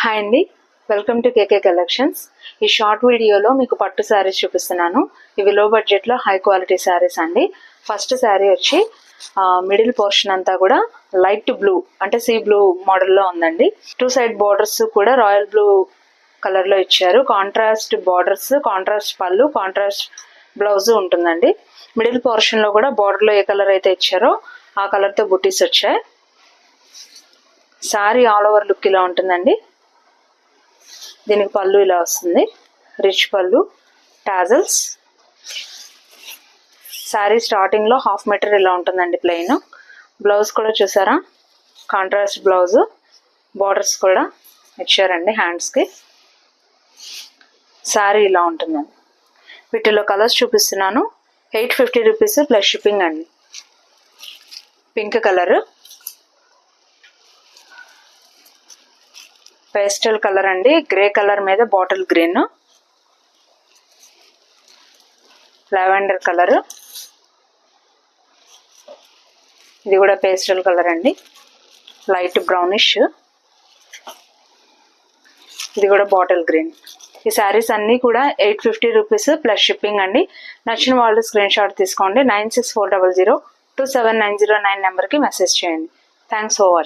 Hi అండి, welcome to KK collections. ఈ short వీడియోలో మీకు పట్టు శారీస్ చూపిస్తున్నాను. ఇవి లో బడ్జెట్లో హై క్వాలిటీ శారీస్ అండి. ఫస్ట్ శారీ వచ్చి మిడిల్ పోర్షన్ అంతా కూడా లైట్ బ్లూ అంటే సీ బ్లూ మోడల్లో ఉందండి. టూ సైడ్ బార్డర్స్ కూడా రాయల్ బ్లూ కలర్లో ఇచ్చారు. కాంట్రాస్ట్ బార్డర్స్, కాంట్రాస్ట్ పళ్ళు, కాంట్రాస్ట్ బ్లౌజ్ ఉంటుందండి. మిడిల్ పోర్షన్లో కూడా బార్డర్లో ఏ కలర్ అయితే ఇచ్చారో ఆ కలర్తో బుటీస్ వచ్చాయి. శారీ ఆల్ ఓవర్ లుక్ ఇలా ఉంటుందండి. దీనికి పళ్ళు ఇలా వస్తుంది, రిచ్ పళ్ళు, టాజల్స్. శారీ స్టార్టింగ్లో హాఫ్ మీటర్ ఇలా ఉంటుందండి ప్లెయిన్. బ్లౌజ్ కూడా చూసారా, కాంట్రాస్ట్ బ్లౌజ్, బార్డర్స్ కూడా ఇచ్చారండి హ్యాండ్స్కి. శారీ ఇలా ఉంటుందండి. వీటిలో కలర్స్ చూపిస్తున్నాను. 850 రూపీస్ ప్లస్ షిప్పింగ్ అండి. పింక్ కలర్, పేస్టల్ కలర్ అండి, గ్రే కలర్ మీద బాటిల్ గ్రీన్, లావెండర్ కలర్, ఇది కూడా పేస్టల్ కలర్ అండి, లైట్ బ్రౌనిష్, ఇది కూడా బాటిల్ గ్రీన్. ఈ శారీస్ అన్నీ కూడా 850 రూపీస్ ప్లస్ షిప్పింగ్ అండి. నచ్చిన వాళ్ళు స్క్రీన్ షాట్ తీసుకోండి. 964002790 నెంబర్కి మెసేజ్ చేయండి. Thanks for watching.